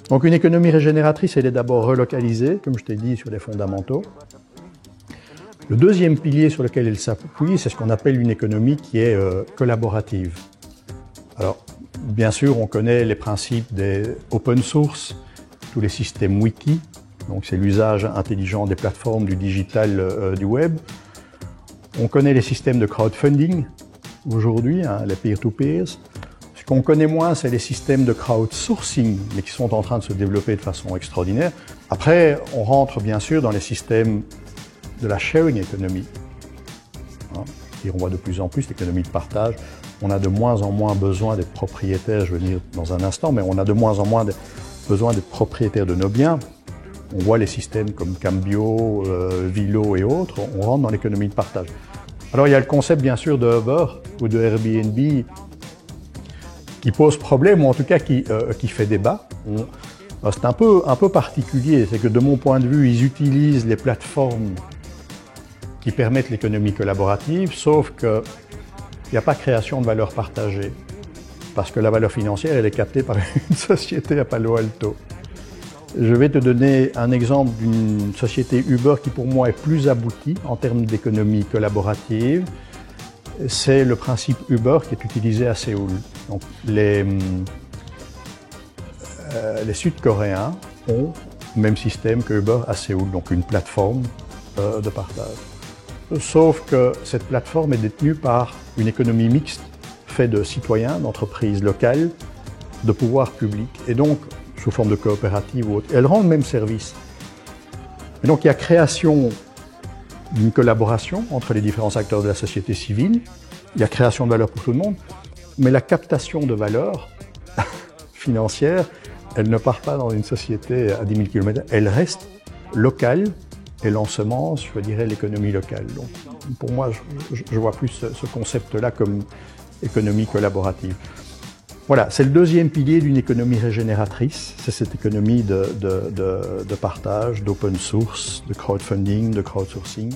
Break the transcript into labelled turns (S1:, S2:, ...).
S1: Donc une économie régénératrice, elle est d'abord relocalisée, comme je t'ai dit, sur les fondamentaux. Le deuxième pilier sur lequel elle s'appuie, c'est ce qu'on appelle une économie qui est collaborative. Alors, bien sûr, on connaît les principes des open source, tous les systèmes wiki, donc c'est l'usage intelligent des plateformes, du digital, du web. On connaît les systèmes de crowdfunding aujourd'hui, hein, les peer-to-peers. Ce qu'on connaît moins, c'est les systèmes de crowdsourcing, mais qui sont en train de se développer de façon extraordinaire. Après, on rentre bien sûr dans les systèmes de la sharing economy. Hein, et on voit de plus en plus l'économie de partage. On a de moins en moins besoin d'être propriétaire, je vais venir dans un instant, mais on a de moins en moins besoin d'être propriétaire de nos biens. On voit les systèmes comme Cambio, Vilo et autres, on rentre dans l'économie de partage. Alors il y a le concept bien sûr de Uber ou de Airbnb qui pose problème, ou en tout cas qui fait débat. C'est un peu particulier, c'est que de mon point de vue, ils utilisent les plateformes qui permettent l'économie collaborative, sauf qu'il n'y a pas création de valeur partagée, parce que la valeur financière, elle est captée par une société à Palo Alto. Je vais te donner un exemple d'une société Uber qui pour moi est plus aboutie en termes d'économie collaborative. C'est le principe Uber qui est utilisé à Séoul. Donc, les Sud-Coréens ont le même système que Uber à Séoul, donc une plateforme de partage. Sauf que cette plateforme est détenue par une économie mixte faite de citoyens, d'entreprises locales, de pouvoirs publics, et donc sous forme de coopérative ou autre. Elle rend le même service. Et donc il y a création d'une collaboration entre les différents acteurs de la société civile, il y a création de valeur pour tout le monde, mais la captation de valeur financière, elle ne part pas dans une société à 10 000 km, elle reste locale, et l'ensemence, je dirais, l'économie locale. Donc, pour moi, je vois plus ce concept-là comme économie collaborative. Voilà, c'est le deuxième pilier d'une économie régénératrice, c'est cette économie de partage, d'open source, de crowdfunding, de crowdsourcing.